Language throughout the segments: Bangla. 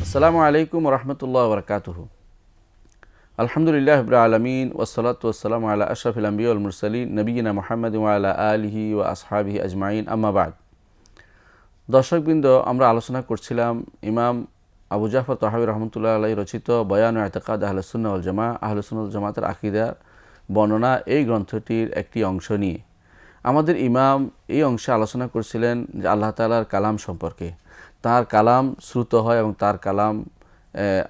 আসসালামু আলাইকুম রহমতুল্লাহ বরকাতুহ। আলহামদুলিল্লাহ রাব্বিল আলামিন ওয়াসসালাতু ওয়াসসালামু আলা আশরাফিল আমবিয়া ওয়াল মুরসালিন নবিয়িনা মুহাম্মাদ ওয়া আলা আলিহি ওয়া আসহাবিহি আজমাইন, আম্মা বাদ। দর্শকবৃন্দ, আমরা আলোচনা করছিলাম ইমাম আবু জাফর তাহাবী রহমতুল্লাহ আলাইহি রচিত বয়ান ও ইতিকাদ আহলে সুন্নাহ ওয়াল জামাআহ, আহলে সুন্নাহ ওয়াল জামাতের আকীদার বর্ণনা, এই গ্রন্থটির একটি অংশ নিয়ে। আমাদের ইমাম এই অংশে আলোচনা করছিলেন যে আল্লাহ তাআলার কালাম সম্পর্কে। তার কালাম শ্রুত হয় এবং তার কালাম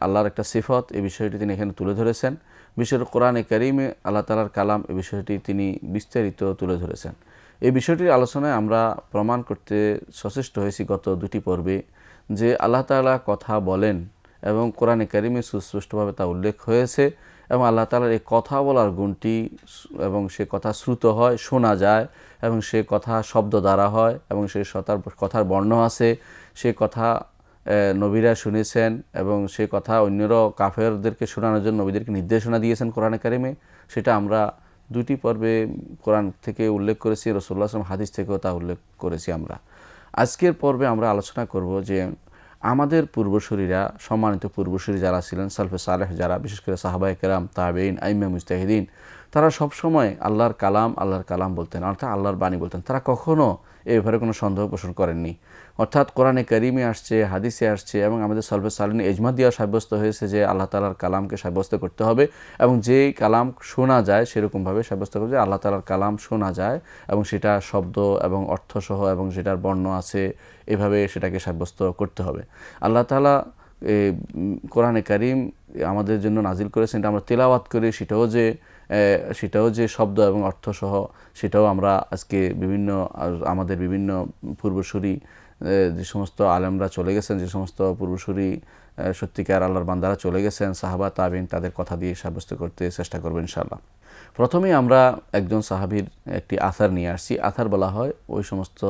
আল্লাহর একটা সিফত, এই বিষয়টি তিনি এখানে তুলে ধরেছেন। বিশেষ কোরআনে কারিমে আল্লাহ তাআলার কালাম, এই বিষয়টি তিনি বিস্তারিত তুলে ধরেছেন। এই বিষয়টির আলোচনায় আমরা প্রমাণ করতে সচেষ্ট হয়েছি গত দুটি পর্বে যে আল্লাহ তাআলা কথা বলেন এবং কোরআনে কারিমে সুস্পষ্টভাবে তা উল্লেখ হয়েছে এবং আল্লাহ তাআলার এই কথা বলার গুণটি এবং সে কথা শ্রুত হয়, শোনা যায় এবং সে কথা শব্দ দ্বারা হয় এবং সে কথার বর্ণ আছে, সে কথা নবীরা শুনেছেন এবং সে কথা অন্যরাও কাফেরদেরকে শোনানোর জন্য নবীদেরকে নির্দেশনা দিয়েছেন কোরআনে কারিমে। সেটা আমরা দুটি পর্বে কোরআন থেকে উল্লেখ করেছি, রাসূলুল্লাহ সাল্লাল্লাহু আলাইহি ওয়াসাল্লাম হাদিস থেকেও তা উল্লেখ করেছি আমরা। আজকের পর্বে আমরা আলোচনা করব যে আমাদের পূর্বসূরীরা, সম্মানিত পূর্বসূরী যারা ছিলেন, সালফে সালেহ যারা, বিশেষ করে সাহাবায়ে কেরাম, তাবেঈন, আইম্মা মুজতাহিদিন, তারা সবসময় আল্লাহর কালাম বলতেন, অর্থাৎ আল্লাহর বাণী বলতেন। তারা কখনো এ ব্যাপারে কোনো সন্দেহ পোষণ করেননি। অর্থাৎ কোরআনে কারিমে আসছে, হাদিসে আসছে এবং আমাদের সালফে সালেহিন ইজমা দিয়া সাব্যস্ত হয়েছে যে আল্লাহ তাআলার কালামকে সাব্যস্ত করতে হবে এবং যেই কালাম শোনা যায় সেরকমভাবে সাব্যস্ত করতে হবে। আল্লাহ তাআলার কালাম শোনা যায় এবং সেটা শব্দ এবং অর্থসহ এবং যেটার বর্ণ আছে, এভাবে সেটাকে সাব্যস্ত করতে হবে। আল্লাহ তাআলা কোরআনে কারিম আমাদের জন্য নাজিল করেছেন, এটা আমরা তেলাওয়াত করি, সেটাও যে শব্দ এবং অর্থসহ, সেটাও আমরা আজকে আমাদের বিভিন্ন পূর্বসূরি যে সমস্ত আলেমরা চলে গেছেন, যে সমস্ত পূর্বসূরি সত্যিকার আল্লাহর বান্দারা চলে গেছেন, সাহাবা তাবেঈন, তাদের কথা দিয়ে সাব্যস্ত করতে চেষ্টা করব ইনশাআল্লাহ। প্রথমেই আমরা একজন সাহাবীর একটি আথার নিয়ে আসছি। আথার বলা হয় ওই সমস্ত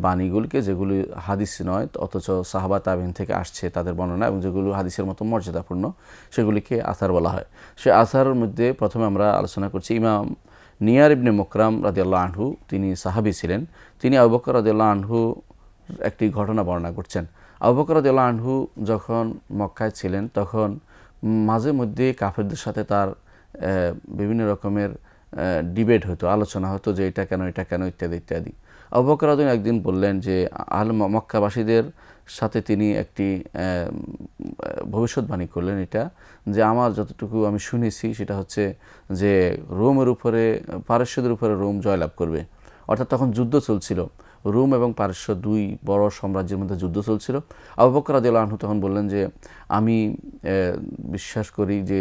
বাণীগুলিকে যেগুলি হাদিস নয় অথচ সাহাবা তাবেঈন থেকে আসছে তাদের বর্ণনা এবং যেগুলো হাদিসের মতো মর্যাদাপূর্ণ, সেগুলিকে আথার বলা হয়। সে আথারের মধ্যে প্রথমে আমরা আলোচনা করছি ইমাম নিয়ার ইবনে মুকরাম রাদিয়াল্লাহু আনহু, তিনি সাহাবী ছিলেন। তিনি আবু বকর রাদিয়াল্লাহু আনহু একটি ঘটনা বর্ণনা করছেন। আবু বকর রাদিয়াল্লাহু আনহু যখন মক্কায় ছিলেন তখন মাঝে মধ্যে কাফেরদের সাথে তার বিভিন্ন রকমের ডিবেট হতো, আলোচনা হতো যে এটা কেন ইত্যাদি ইত্যাদি। আবু বকর রাদিয়াল্লাহু একদিন বললেন যে মক্কাবাসীদের সাথে তিনি একটি ভবিষ্যৎবাণী করলেন, এটা যে আমার যতটুকু আমি শুনেছি সেটা হচ্ছে যে পারস্যদের উপরে রোম জয়লাভ করবে। অর্থাৎ তখন যুদ্ধ চলছিল, রোম এবং পারস্য দুই বড় সাম্রাজ্যের মধ্যে যুদ্ধ চলছিল। আবু বকর রাদিয়াল্লাহু আনহু তখন বললেন যে আমি বিশ্বাস করি যে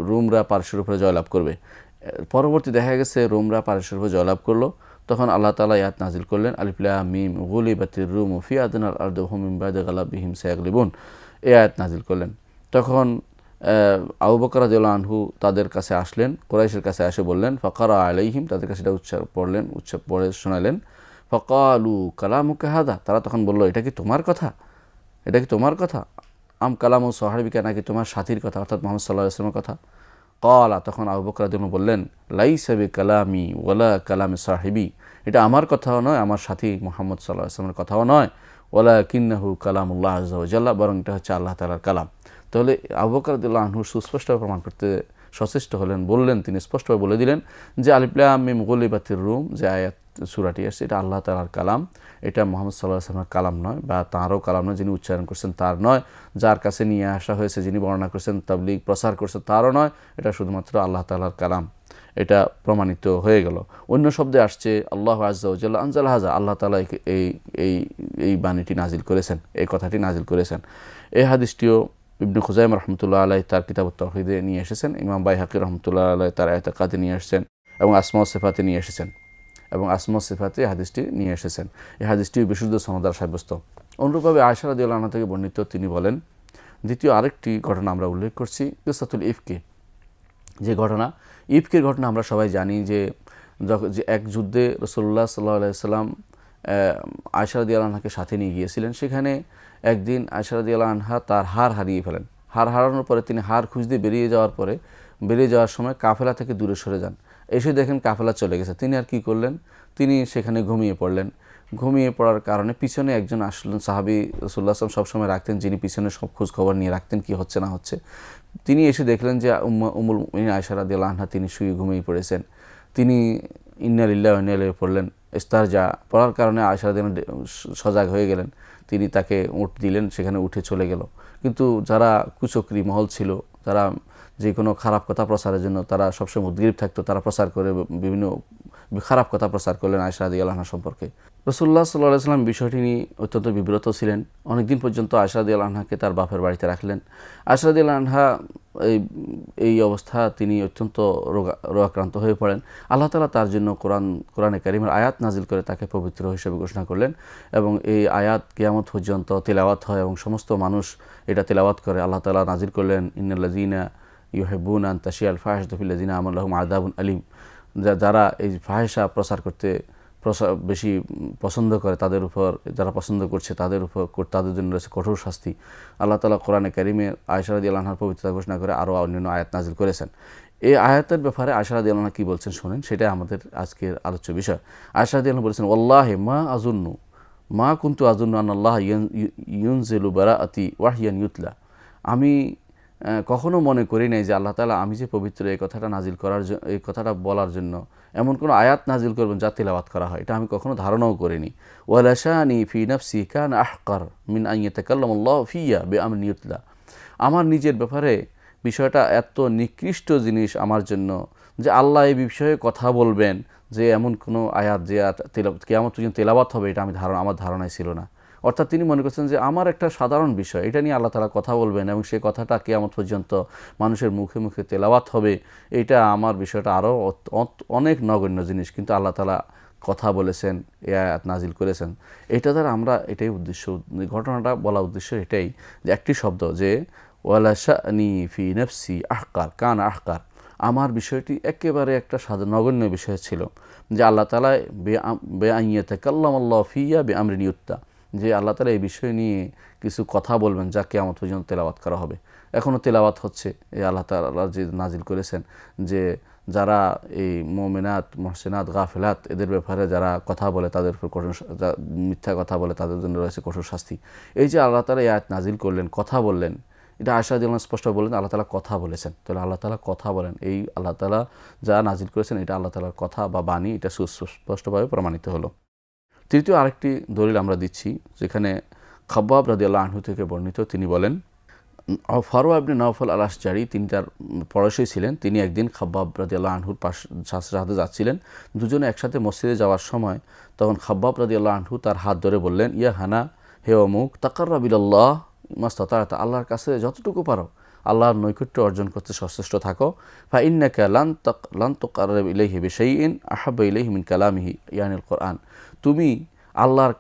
রোমরা পারস্যের উপরে জয়লাভ করবে। পরবর্তী দেখা গেছে রোমরা পারস্যের উপরে জয়লাভ করলো। তখন আল্লাহ তাআলা আয়াত নাজিল করলেন, আলিফ লাম মিম গুলিবাতির রুম ফি আদনাল আরদি হুম মিন বাদি গালাবিহিম সায়াগলিবুন, এই আয়াত নাজিল করলেন। তখন আবু বকর রাদিয়াল্লাহু আনহু তাদের কাছে আসলেন, কুরাইশের কাছে এসে বললেন, ফাকারা আলাইহিম, তাদের কাছে এটা উচ্চার পড়ে শোনালেন। ফাকালু কালামুকা হাদা, তারা তখন বলল এটা কি তোমার কথা? আম কালামু সাহাবিকা, নাকি তোমার সাথীর কথা, অর্থাৎ মুহাম্মদ সাল্লাল্লাহু আলাইহি ওয়াসাল্লামের কথা। ক্বালা, তখন আবু বকর রাদিয়াল্লাহু আনহু বললেন, লাইসা বিকালামি ওয়ালা কালামি সাহিবি, এটা আমার কথাও নয়, আমার সাথী মুহাম্মদ সাল্লাল্লাহু আলাইহি ওয়াসাল্লামের কথাও নয়, ওয়ালাকিন্নাহু কালামুল্লাহ আযজা ওয়া জাল্লা, বরং এটা হচ্ছে আল্লাহ তাআলার কালাম। তাহলে আবু বকর রাদিয়াল্লাহু আনহু সুস্পষ্টভাবে প্রমাণ করতে সচেষ্ট হলেন, বললেন, তিনি স্পষ্টভাবে বলে দিলেন যে আলিফ লাম মিম গুলিবাতির রুম, যে আয়াত সূরাটি আসছে, এটা আল্লাহ তাআলার কালাম, এটা মুহাম্মদ সাল্লাল্লাহু আলাইহি ওয়াসাল্লামের কালাম নয়, বা তাঁরও কালাম নয়, যিনি উচ্চারণ করছেন তার নয়, যার কাছে নিয়ে আসা হয়েছে, যিনি বর্ণনা করছেন, তাবলীগ প্রচার করছেন, তারও নয়, এটা শুধুমাত্র আল্লাহ তাআলার কালাম। এটা প্রমাণিত হয়ে গেল। অন্য শব্দে আসছে আল্লাহু আযজা ওয়া জাল্লা আনজাল হাযা, আল্লাহ তাআলা এই বাণীটি নাজিল করেছেন, এই কথাটি নাজিল করেছেন। এই হাদিসটিও ইবনে খুজাইমা রাহমাতুল্লাহ আলাইহি তার কিতাবুত তাওহীদে নিয়ে এসেছেন, ইমাম বাইহাকী রাহমাতুল্লাহ আলাইহি তার ইতিকাদে নিয়ে এসেছেন এবং আসমা ও সিফাতে নিয়ে এসেছেন হাদিসটি নিয়ে এসেছেন। এই হাদিসটি বিশুদ্ধ সনদ দ্বারা সাব্যস্ত। অনুরূপভাবে আয়েশা রাদিয়াল্লাহু আনহা থেকে বর্ণিত, তিনি বলেন, দ্বিতীয় আরেকটি ঘটনা আমরা উল্লেখ করছি, কিসাতুল ইফকি, যে ঘটনা, ইফকের ঘটনা আমরা সবাই জানি যে এক যুদ্ধে রাসূলুল্লাহ সাল্লাল্লাহু আলাইহি ওয়াসাল্লাম আয়েশা রাদিয়াল্লাহু আনহাকে সাথে নিয়ে গিয়েছিলেন। সেখানে একদিন আয়েশা রাদিয়াল্লাহু আনহা তার হার হারিয়ে ফেলেন। হার হারানোর পরে তিনি হার খুঁজতে বেরিয়ে যাওয়ার সময় কাফেলা থেকে দূরে সরে যান। এসে দেখেন কাফেলা চলে গেছে। তিনি আর কি করলেন, তিনি সেখানে ঘুমিয়ে পড়লেন। ঘুমিয়ে পড়ার কারণে পিছনে একজন আসলেন সাহাবী, রাসূলুল্লাহ সাল্লাল্লাহু আলাইহি ওয়াসাল্লাম সবসময় রাখতেন, যিনি পিছনে সব খোঁজ খবর নিয়ে রাখতেন কি হচ্ছে না হচ্ছে। তিনি এসে দেখলেন যে উম্মুল মুমিনিন আয়েশা রাদিয়াল্লাহু আনহা তিনি শুয়ে ঘুমিয়ে পড়েছেন। তিনি ইন্না লিল্লাহি ওয়া ইন্না ইলাইহি পড়লেন। ইস্তারজা পড়ার কারণে আয়েশা রাদিয়াল্লাহু আনহা সজাগ হয়ে গেলেন। তিনি তাকে উঠ দিলেন, সেখানে উঠে চলে গেল। কিন্তু যারা কুচক্রী মহল ছিল, যারা যে কোনো খারাপ কথা প্রচারের জন্য তারা সবসময় উদ্গ্রীব থাকতো, তারা প্রচার করে বিভিন্ন খারাপ কথা প্রচার করলেন আয়েশা রাদিয়াল্লাহু আনহা সম্পর্কে। রাসূলুল্লাহ সাল্লাল্লাহু আলাইহি ওয়াসাল্লাম বিষয়টি নিয়ে অত্যন্ত বিব্রত ছিলেন। অনেকদিন পর্যন্ত আয়েশা রাদিয়াল্লাহু আনহাকে তার বাপের বাড়িতে রাখলেন। আয়েশা রাদিয়াল্লাহু আনহা এই অবস্থা তিনি অত্যন্ত রোগাক্রান্ত হয়ে পড়েন। আল্লাহ তাআলা তার জন্য কোরআনে কারীমের আয়াত নাজিল করে তাকে পবিত্র হিসেবে ঘোষণা করলেন এবং এই আয়াত কিয়ামত পর্যন্ত তেলাওয়াত হয় এবং সমস্ত মানুষ এটা তেলাওয়াত করে। আল্লাহ তাআলা নাজিল করলেন ইন্নাল্লাযীনা ইউহিব্বুনা আন তাশিয়াল ফাহিশাতু ফিল লাযীনা আমানু লাহুম আযাবুন আলীম। যারা এই ফাহিশা প্রচার করতে বেশি পছন্দ করে, তাদের উপর, যারা পছন্দ করছে তাদের উপর, তাদের জন্য রয়েছে কঠোর শাস্তি। আল্লাহ তাআলা কোরআনে কারীমে আয়েশা রাদিয়াল্লাহু আনহার পবিত্রতা ঘোষণা করে আরও অন্যান্য আয়াত নাজিল করেছেন। এই আয়াতের ব্যাপারে আয়েশা রাদিয়াল্লাহু আনহা কী বলছেন শোনেন, সেটাই আমাদের আজকের আলোচ্য বিষয়। আয়েশা রাদিয়াল্লাহু আনহা বলেছেন, ওয়াল্লাহি মা কুনতু আযুন্নু আন্নাল্লাহ ইউনজিলু বারাআতি ওয়াহইয়ান ইউতলা। আমি কখনো মনে করি নাই যে আল্লাহ তাআলা আমি যে পবিত্র এই কথাটা নাজিল করার জন্য, এই কথাটা বলার জন্য এমন কোনো আয়াত নাজিল করবেন যা তিলাওয়াত করা হয়, এটা আমি কখনো ধারণাও করিনি। ওয়ালা শানি ফি নাফসি কানা আহকার মিন আন ইয়াতাকাল্লামুল্লাহু ফিয়া বিআমরিন ইউতলা। আমার নিজের ব্যাপারে বিষয়টা এত নিকৃষ্ট জিনিস আমার জন্য যে আল্লাহ এই বিষয়ে কথা বলবেন, যে এমন কোনো আয়াত যে কিয়ামত পর্যন্ত তেলাওয়াত হবে, এটা আমার ধারণায় ছিল না। অর্থাৎ তিনি মনে করছেন যে আমার একটা সাধারণ বিষয়, এটা নিয়ে আল্লাহ তাআলা কথা বলবেন এবং সেই কথাটা কিয়ামত পর্যন্ত মানুষের মুখে মুখে তেলাওয়াত হবে, এটা আমার বিষয়টা আরও অনেক নগণ্য জিনিস, কিন্তু আল্লাহ তাআলা কথা বলেছেন, এই আয়াত নাজিল করেছেন। এটা দ্বারা আমরা এটাই উদ্দেশ্য, ঘটনাটা বলা উদ্দেশ্য এটাই যে একটি শব্দ যে ওয়ালা শানি ফি নাফসি আহকার কান আহকার, আমার বিষয়টি একেবারে একটা নগণ্য বিষয় ছিল যে আল্লাহ তাআলা বিআন ইয়াতাকাল্লামুল্লাহু ফিয়া বিআমরিন ইউতলা, যে আল্লাহ তাআলা এই বিষয় নিয়ে কিছু কথা বলবেন যা কিয়ামত পর্যন্ত তেলাওয়াত করা হবে। এখনও তেলাওয়াত হচ্ছে। এই আল্লাহ তাআলা যে নাজিল করেছেন যে যারা এই মুমিনাত মুহসিনাত গাফিলাত এদের ব্যাপারে যারা কথা বলে, তাদের উপর কঠোর, মিথ্যা কথা বলে তাদের জন্য রয়েছে কঠোর শাস্তি। এই যে আল্লাহ তাআলা এই আয়াত নাজিল করলেন, কথা বললেন, এটা আয়েশা রাদিয়াল্লাহু আনহা স্পষ্ট বললেন আল্লাহ তাআলা কথা বলেছেন। তাহলে আল্লাহ তাআলা কথা বলেন, এই আল্লাহ তাআলা যা নাজিল করেছেন এটা আল্লাহ তাআলার কথা বা বাণী, এটা সুস্পষ্টভাবে প্রমাণিত হলো। তৃতীয় আরেকটি দলিল আমরা দিচ্ছি, যেখানে খাব্বাব রাদিয়াল্লাহু আনহু থেকে বর্ণিত। তিনি বলেন, ফারওয়া ইবনে নওফল আল আশজারি, তিনি তার পড়শী ছিলেন। তিনি একদিন খাব্বাব রাদিয়াল্লাহু আনহুর সাথে যাচ্ছিলেন। দুজনে একসাথে মসজিদে যাওয়ার সময় তখন খাব্বাব রাদিয়াল্লাহু আনহু তার হাত ধরে বললেন, ইয়া হানা, হে অমুক, তাকাররাব ইলাল্লাহ মাস্তাতা, আল্লাহর কাছে যতটুকু পারো আল্লাহর নৈকট্য অর্জন করতে সচেষ্ট থাকো। ফা ইন্নাকা লান তুকাররাব ইলাইহি বিশাইইন আহাব্বা ইলাইহি মিন কালামিহি ইয়ানিল কোরআন। তুমি আল্লাহর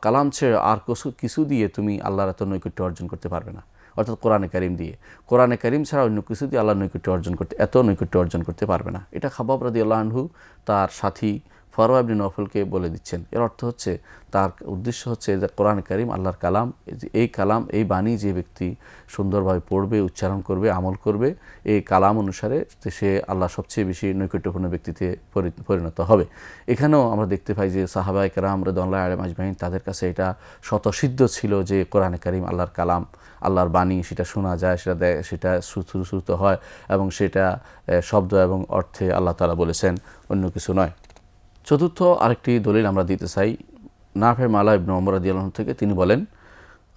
কালাম ছেড়ে আর কিছু দিয়ে তুমি আল্লাহর এত নৈকট্য অর্জন করতে পারবে না। অর্থাৎ কোরআনে কারীম দিয়ে, কোরআনে কারীম ছাড়া অন্য কিছু দিয়ে আল্লাহর নৈকট্য অর্জন করতে পারবে না। এটা খাব্বাব রাদিয়াল্লাহু আনহু তার সাথী ফারওয়া ইবনে নওফলকে বলে দিচ্ছেন। এর অর্থ হচ্ছে, তার উদ্দেশ্য হচ্ছে যে কোরআনে কারীম আল্লাহর কালাম, এই কালাম, এই বাণী যে ব্যক্তি সুন্দরভাবে পড়বে, উচ্চারণ করবে, আমল করবে, এই কালাম অনুসারে সে আল্লাহ সবচেয়ে বেশি নৈকট্যপূর্ণ ব্যক্তিতে পরিণত হবে। এখানেও আমরা দেখতে পাই যে সাহাবায়ে কেরাম রাদিয়াল্লাহু আনহুম আজমাইন, তাদের কাছে এটা স্বতঃসিদ্ধ ছিল যে কোরআনে কারীম আল্লাহর কালাম, আল্লাহর বাণী, সেটা শোনা যায়, সেটা শ্রুত হয় এবং সেটা শব্দ এবং অর্থে আল্লাহ তাআলা বলেছেন, অন্য কিছু নয়। চতুর্থ আরেকটি দলিল আমরা দিতে চাই নাফে মাওলা ইবনে ওমর রাদিয়াল্লাহু আনহু থেকে। তিনি বলেন,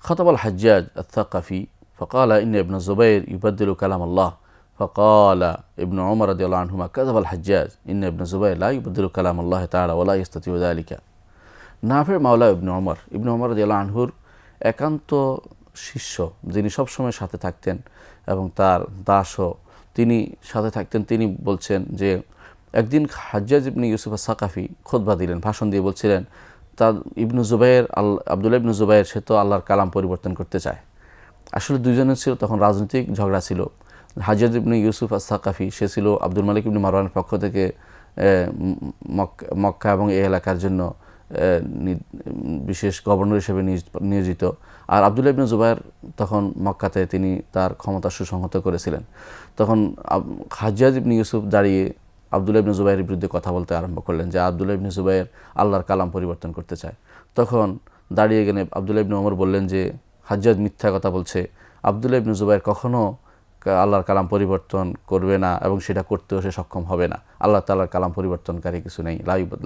খাতাবাল হাজ্জাজ আত-থাকাফি ফাকালা ইন্না ইবনে জুবাইর ইউবাদদিলু কালাম আল্লাহ ফাকালা ইবনে ওমর রাদিয়াল্লাহু আনহুমা কাযাবাল হাজ্জাজ ইন্না ইবনে জুবাইর লা ইউবাদদিলু কালাম আল্লাহ তাআলা ওয়া লা ইস্তাতিউ যালিকা। নাফে মাওলা ইবনে ওমর রাদিয়াল্লাহু আনহুর একান্ত শিষ্য, যিনি সবসময় সাথে থাকতেন এবং তার দাসও তিনি সাথে থাকতেন, তিনি বলছেন যে একদিন হাজ্জাজ ইবনে ইউসুফ আস-সাকাফি খুতবা দিলেন, ভাষণ দিয়ে বলছিলেন, তার আব্দুল্লাহ ইবনে জুবাইর সে তো আল্লাহর কালাম পরিবর্তন করতে চায়। আসলে দুইজনের ছিল তখন রাজনৈতিক ঝগড়া ছিল। হাজ্জাজ ইবনে ইউসুফ আস-সাকাফি সে ছিল আব্দুল মালিক ইবনে মারওয়ানের পক্ষ থেকে মক্কা এবং এই এলাকার জন্য বিশেষ গভর্নর হিসেবে নিয়োজিত, আর আব্দুল্লাহ ইবনে জুবাইর তখন মক্কাতে তিনি তার ক্ষমতা সুসংহত করেছিলেন। তখন হাজ্জাজ ইবনে ইউসুফ দাঁড়িয়ে আব্দুল্লাহ ইবনে জুবাইরের বিরুদ্ধে কথা বলতে আরম্ভ করলেন যে আব্দুল্লাহ ইবনে জুবাইর আল্লাহর কালাম পরিবর্তন করতে চায়। তখন দাঁড়িয়ে গেলে আব্দুল্লাহ ইবনে ওমর বললেন যে হাজ্জাজ মিথ্যা কথা বলছে, আব্দুল্লাহ ইবনে জুবাইর কখনও আল্লাহর কালাম পরিবর্তন করবে না এবং সেটা করতেও সে সক্ষম হবে না। আল্লাহ তাআলার কালাম পরিবর্তনকারী কিছু নেই,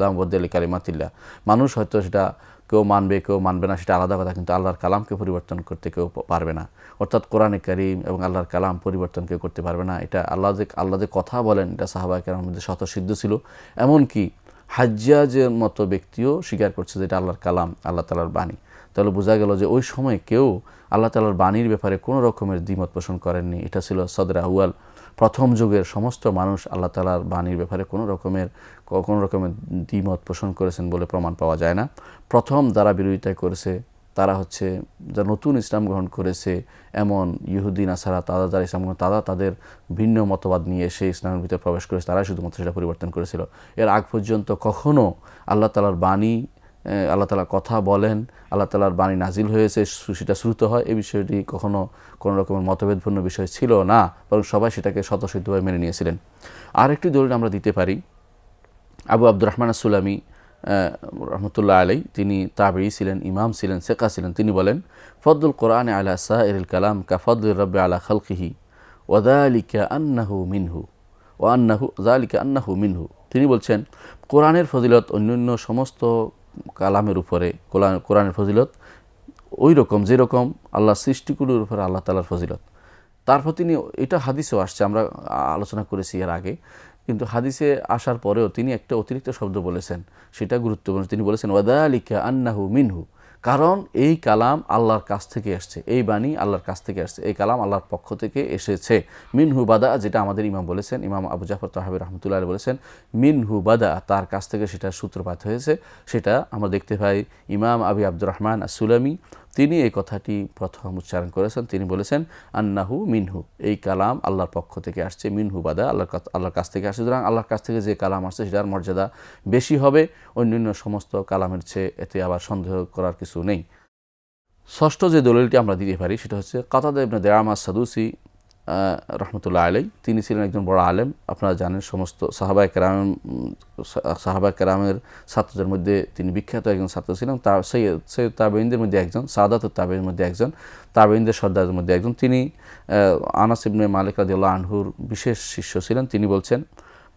লা মুবাদ্দিলা লিকালিমাতিল্লাহ। মানুষ হয়তো সেটা কেউ মানবে কেউ মানবে না, সেটা আলাদা কথা, কিন্তু আল্লাহর কালামকে পরিবর্তন করতে কেউ পারবে না। অর্থাৎ কোরআনে কারীম এবং আল্লাহর কালাম পরিবর্তন কেউ করতে পারবে না। এটা আল্লাহ যে কথা বলেন এটা সাহাবায়ে কেরামের মধ্যে স্বতঃসিদ্ধ ছিল। এমনকি হাজ্জাজের মতো ব্যক্তিও স্বীকার করছে যে এটা আল্লাহর কালাম, আল্লাহ তাআলার বাণী। তাহলে বোঝা গেল যে ওই সময় কেউ আল্লাহ তাআলার বাণীর ব্যাপারে কোনো রকমের দ্বিমত পোষণ করেননি। এটা ছিল সদরে আউয়াল, প্রথম যুগের সমস্ত মানুষ আল্লাহ তাআলার বাণীর ব্যাপারে কোনো রকমের দ্বিমত পোষণ করেছেন বলে প্রমাণ পাওয়া যায় না। প্রথম যারা বিরোধিতা করেছে তারা হচ্ছে যারা নতুন ইসলাম গ্রহণ করেছে এমন ইহুদি নাসারা, তারা যারা ইসলাম গ্রহণ, তারা তাদের ভিন্ন মতবাদ নিয়ে এসে ইসলামের ভিতরে প্রবেশ করেছে, তারাই শুধুমাত্র সেটা পরিবর্তন করেছিল। এর আগ পর্যন্ত কখনো আল্লাহ তাআলার বাণী, আল্লাহ তাআলা কথা বলেন, আল্লাহ তাআলার বাণী নাজিল হয়েছে, সেটা শ্রুত হয়, এই বিষয়টি কখনো কোনো রকমের মতভেদপূর্ণ বিষয় ছিল না, বরং সবাই সেটাকে স্বতঃসিদ্ধভাবে মেনে নিয়েছিলেন। আরেকটি দলিল আমরা দিতে পারি, আবু আব্দুর রহমান আস-সুলামি রহমতুল্লাহ আলাই, তিনি তাবেঈ ছিলেন, ইমাম ছিলেন, সেকা ছিলেন। তিনি বলেন, ফদলুল কোরআন আলা সাইরিল কালাম কা ফদলির রব্বি আলা খালকিহি ওয়া যালিকা আন্নাহু মিনহু ওয়া যালিকা আন্নাহু মিনহু। তিনি বলছেন কোরআনের ফজিলত অন্যান্য সমস্ত কালামের উপরে, কোরআনের ফজিলত ওই রকম যেরকম আল্লাহ সৃষ্টিগুলোর উপরে আল্লাহ তাআলার ফজিলত। তারপর তিনি, এটা হাদিসেও আসছে, আমরা আলোচনা করেছি এর আগে, কিন্তু হাদিসে আসার পরেও তিনি একটা অতিরিক্ত শব্দ বলেছেন, সেটা গুরুত্বপূর্ণ। তিনি বলেছেন ওয়াদালিকা আন্নাহু মিনহু, কারণ এই কালাম আল্লাহর কাছ থেকে আসছে, এই বাণী আল্লাহর কাছ থেকে আসছে, এই কালাম আল্লাহর পক্ষ থেকে এসেছে। মিনহু বাদা, যেটা আমাদের ইমাম বলেছেন, ইমাম আবু জাফর তাহাবী রহমতুল্লাহ আলাইহি বলেছেন মিনহু বাদা, তার কাছ থেকে সেটা সূত্রপাত হয়েছে। সেটা আমরা দেখতে পাই ইমাম আবি আব্দুর রহমান আস-সুলামি, তিনি এই কথাটি প্রথম উচ্চারণ করেছেন। তিনি বলেছেন আন্নাহু মিনহু, এই কালাম আল্লাহর পক্ষ থেকে আসছে, মিনহু বাদা, আল্লাহর কাছ থেকে আসছে। সুতরাং আল্লাহর কাছ থেকে যে কালাম আসছে সেটার মর্যাদা বেশি হবে অন্যান্য সমস্ত কালামের চেয়ে, এতে আবার সন্দেহ করার কিছু নেই। ষষ্ঠ যে দলিলটি আমরা দিতে পারি সেটা হচ্ছে কাতাদা ইবনে দিআমা আস-সাদুসি রহমতুল্লাহ আলাই, তিনি ছিলেন একজন বড় আলেম। আপনারা জানেন সমস্ত সাহাবায়ে কেরামের ছাত্রদের মধ্যে তিনি বিখ্যাত একজন ছাত্র ছিলেন। তার সেই তাবেঈনদের মধ্যে একজন, সাদাতুত তাবেঈনের মধ্যে একজন, তাবেঈনদের সর্দারদের মধ্যে একজন। তিনি আনাস ইবনে মালিক রাদিয়াল্লাহু আনহুর বিশেষ শিষ্য ছিলেন। তিনি বলছেন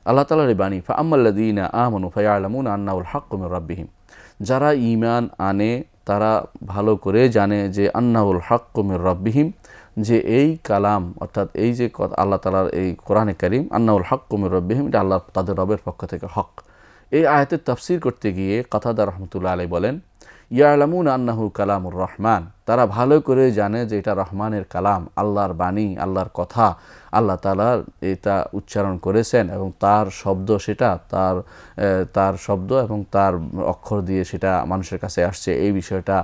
আল্লাহ তাআলার বাণী, ফাআম্মাল্লাযীনা আমানু ফায়ালামুনা আন্নাহুল হাক্কু মির রাব্বিহিম, যারা ঈমান আনে তারা ভালো করে জানে যে আন্নাহুল হাক্কু মির রাব্বিহিম, যে এই কালাম অর্থাৎ এই যে আল্লাহ তাআলার এই কোরআনে কারীম, আন্নাহুল হাক্কু মির রাব্বিহিম, এটা আল্লাহ তাদের রবের পক্ষ থেকে হক। এই আয়াতের তাফসীর করতে গিয়ে কাতাদা রাহমাতুল্লাহ আলাইহি বলেন ইয়ালামুনা আন্নাহু কালামুর রহমান, তারা ভালো করে জানে যে এটা রহমানের কালাম, আল্লাহর বাণী, আল্লাহর কথা, আল্লাহ তাআলা এটা উচ্চারণ করেছেন এবং তার শব্দ, সেটা তার শব্দ এবং তার অক্ষর দিয়ে সেটা মানুষের কাছে আসছে, এই বিষয়টা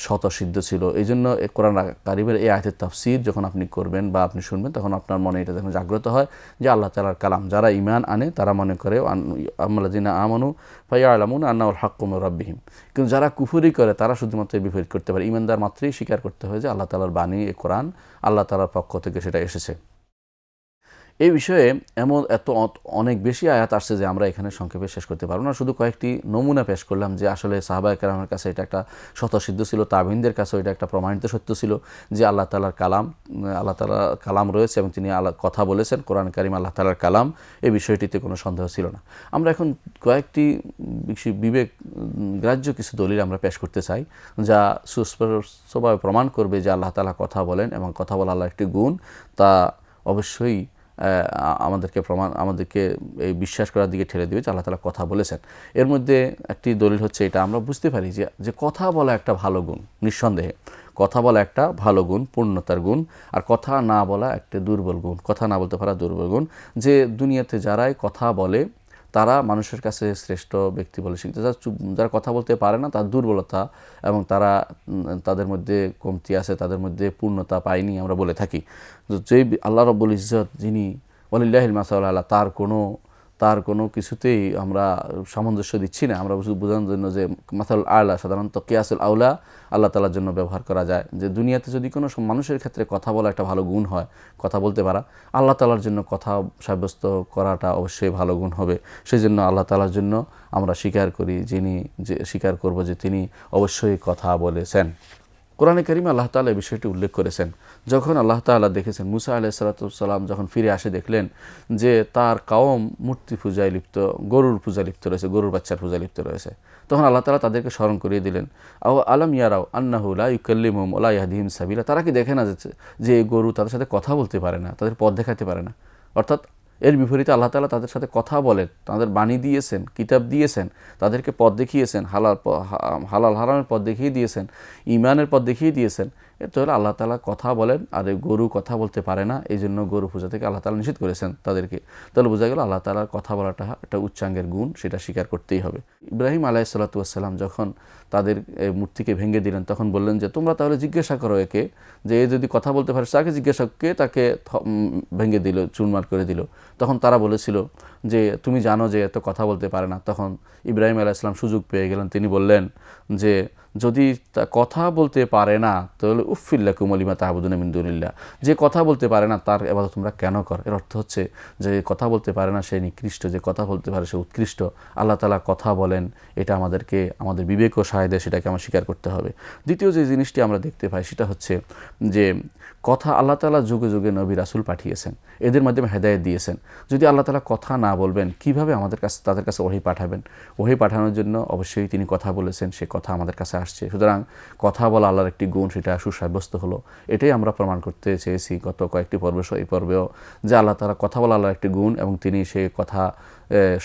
স্বতঃসিদ্ধ ছিল। এই জন্য কোরআন কারীমের এই আয়াতের তাফসীর যখন আপনি করবেন বা আপনি শুনবেন, তখন আপনার মনে এটা যখন জাগ্রত হয় যে আল্লাহ তাআলার কালাম, যারা ঈমান আনে তারা মনে করে আম্মাল্লাযীনা আমানু ফায়ালামুনা আন্নাহুল হাক্কু মির রাব্বিহিম। কিন্তু যারা কুফরি করে তারা শুধুমাত্র বিপরীত করতে পারে। ঈমানদার মাত্রই স্বীকার করতে হয় যে আল্লাহ তাআলার বাণী, এই কোরআন আল্লাহ তাআলার পক্ষ থেকে সেটা এসেছে। এই বিষয়ে অনেক বেশি আয়াত আসছে যে আমরা এখানে সংক্ষেপে শেষ করতে পারবো না। শুধু কয়েকটি নমুনা পেশ করলাম যে আসলে সাহাবায়ে কেরামের কাছে এটা একটা স্বতঃসিদ্ধ ছিল, তাবেঈনদের কাছেও এটা একটা প্রমাণিত সত্য ছিল যে আল্লাহ তাআলার কালাম রয়েছে এবং তিনি কথা বলেছেন, কোরআন কারীম আল্লাহ তাআলার কালাম, এই বিষয়টিতে কোনো সন্দেহ ছিল না। আমরা এখন কয়েকটি বিবেক গ্রাহ্য কিছু দলিল আমরা পেশ করতে চাই যা সুস্পষ্টভাবে প্রমাণ করবে যে আল্লাহ তাআলা কথা বলেন এবং কথা বলা আল্লাহর একটি গুণ। তা অবশ্যই আমাদেরকে এই বিশ্বাস করার দিকে ঠেলে দিবে যে আল্লাহ তাআলা কথা বলেছেন। এর মধ্যে একটি দলিল হচ্ছে, এটা আমরা বুঝতে পারি যে কথা বলা একটা ভালো গুণ, নিঃসন্দেহে কথা বলা একটা ভালো গুণ, পূর্ণতার গুণ, আর কথা না বলা একটা দুর্বল গুণ, কথা না বলতে পারা দুর্বল গুণ। যে দুনিয়াতে যারাই কথা বলে তারা মানুষের কাছে শ্রেষ্ঠ ব্যক্তি বলে স্বীকৃত। যারা কথা বলতে পারে না তার দুর্বলতা এবং তাদের মধ্যে কমতি আছে, তাদের মধ্যে পূর্ণতা পায়নি আমরা বলে থাকি। যেই আল্লাহ রাব্বুল ইজ্জত, যিনি ওয়ালিল্লাহিল মাসালুল আলা, তার কোনো কিছুতেই আমরা সামঞ্জস্য দিচ্ছি না। আমরা বোঝানোর জন্য যে মাসালুল আলা সাধারণত কিয়াসুল আউলা আল্লাহ তাআলার জন্য ব্যবহার করা যায়, যে দুনিয়াতে যদি কোনো মানুষের ক্ষেত্রে কথা বলা একটা ভালো গুণ হয়, কথা বলতে পারা, আল্লাহ তাআলার জন্য কথা সাব্যস্ত করাটা অবশ্যই ভালো গুণ হবে। সেই জন্য আল্লাহ তাআলার জন্য আমরা স্বীকার করি, স্বীকার করব যে তিনি অবশ্যই কথা বলেছেন। কোরআনে কারিমে আল্লাহ তাআলা এই বিষয়টি উল্লেখ করেছেন। যখন আল্লাহ তাআলা দেখেছেন মুসা আলাইহিস সালাম যখন ফিরে আসে, দেখলেন যে তার কওম মূর্তি পূজায় লিপ্ত, গরুর পূজায় লিপ্ত রয়েছে, গরুর বাচ্চার পূজায় লিপ্ত রয়েছে। তখন আল্লাহ তাআলা তাদেরকে স্মরণ করিয়ে দিলেন, আও আলাম ইয়ারাও আন্নাহু লা ইউকাল্লিমুহুম ওয়া লা ইয়াহদিহিম সাবিলা, তারা কি দেখে না যে এই গরু তাদের সাথে কথা বলতে পারে না, তাদের পথ দেখাতে পারে না। অর্থাৎ এর বিপরীতে আল্লাহ তাআলা তাদের সাথে কথা বলেন, তাদের বাণী দিয়েছেন, কিতাব দিয়েছেন, তাদেরকে পথ দেখিয়েছেন, হালাল হারামের পথ দেখিয়ে দিয়েছেন, ঈমানের পথ দেখিয়ে দিয়েছেন। এর তো হলো আল্লাহ তাআলা কথা বলেন, আর এই গরু কথা বলতে পারে না, এই জন্য গরু পূজা থেকে আল্লাহ তাআলা নিষেধ করেছেন তাদেরকে। তাহলে বোঝা গেল আল্লাহ তাআলার কথা বলাটা একটা উচ্চাঙ্গের গুণ, সেটা স্বীকার করতেই হবে। ইব্রাহিম আলাইহিস সালাতু ওয়াস সালাম যখন তাদের মূর্তিকে ভেঙে দিলেন, তখন বললেন যে তোমরা তাহলে জিজ্ঞাসা করো একে, যে এ যদি কথা বলতে পারে তাকে জিজ্ঞাসা, কে তাকে ভেঙে দিল, চুরমার করে দিল। তখন তারা বলেছিল যে তুমি জানো যে এত কথা বলতে পারে না। তখন ইব্রাহিম আলাইহিস সালাম সুযোগ পেয়ে গেলেন, তিনি বললেন যে যদি কথা বলতে পারে না তাহলে উফফিল লাকুম লিমা তা'বুদুনা মিন দুনিল্লাহ, যে কথা বলতে পারে না তার ইবাদত তোমরা কেন কর। এর অর্থ হচ্ছে যে কথা বলতে পারে না সে নিকৃষ্ট, যে কথা বলতে পারে সে উৎকৃষ্ট। আল্লাহ তাআলা কথা বলেন, এটা আমাদেরকে আমাদের বিবেক ও সায় দেয়, সেটাকে আমরা স্বীকার করতে হবে। দ্বিতীয় যে জিনিসটি আমরা দেখতে পাই সেটা হচ্ছে যে কথা আল্লাহ তাআলা যুগে যুগে নবী রাসূল পাঠিয়েছেন, এদের মাধ্যমে হেদায়েত দিয়েছেন। যদি আল্লাহ তাআলা কথা না বলবেন, কিভাবে তাদের কাছে ওহী পাঠাবেন? ওহী পাঠানোর জন্য অবশ্যই তিনি কথা বলেছেন, সে কথা আমাদের কাছে আসছে। সুতরাং কথা বলা আল্লাহর একটি গুণ, সেটা সুসাব্যস্ত হলো। এটাই আমরা প্রমাণ করতে চেয়েছি গত কয়েকটি এই পর্বেও, যে আল্লাহ তাআলা কথা বলা আল্লাহর একটি গুণ, এবং তিনি সেই কথা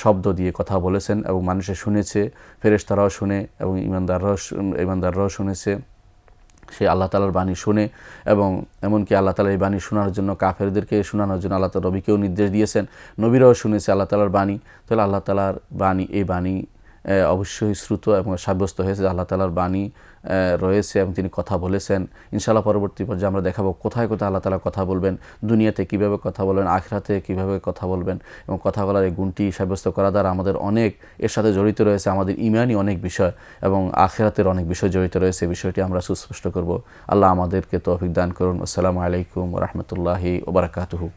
শব্দ দিয়ে কথা বলেছেন এবং মানুষে শুনেছে, ফেরেশতারাও শুনে এবং ঈমানদাররাও শুনেছে। সে আল্লাহ তাআলার বাণী শুনে, এবং এমনকি আল্লাহ তাআলার এই বাণী শোনার জন্য কাফেরদেরকে শোনানোর জন্য আল্লাহ তাআলা নবীকেও নির্দেশ দিয়েছেন, নবীরাও শুনেছে আল্লাহ তাআলার বাণী। তাহলে আল্লাহ তাআলার বাণী, এই বাণী অবশ্যই শ্রুত এবং সাব্যস্ত হয়েছে আল্লাহ তাআলার বাণী রয়েছে এবং তিনি কথা বলেছেন। ইনশাআল্লাহ পরবর্তী পর্যায়ে আমরা দেখাবো কোথায় কোথায় আল্লাহ তাআলা কথা বলবেন, দুনিয়াতে কীভাবে কথা বলবেন, আখিরাতে কীভাবে কথা বলবেন। এবং কথা বলার এই গুণটি সাব্যস্ত করা দ্বারা আমাদের অনেক এর সাথে জড়িত রয়েছে, আমাদের ঈমানি অনেক বিষয় এবং আখিরাতের অনেক বিষয় জড়িত রয়েছে। বিষয়টি আমরা সুস্পষ্ট করব। আল্লাহ আমাদেরকে তৌফিক দান করুন। আসসালামু আলাইকুম ওয়া রাহমাতুল্লাহি ওয়া বারাকাতুহু।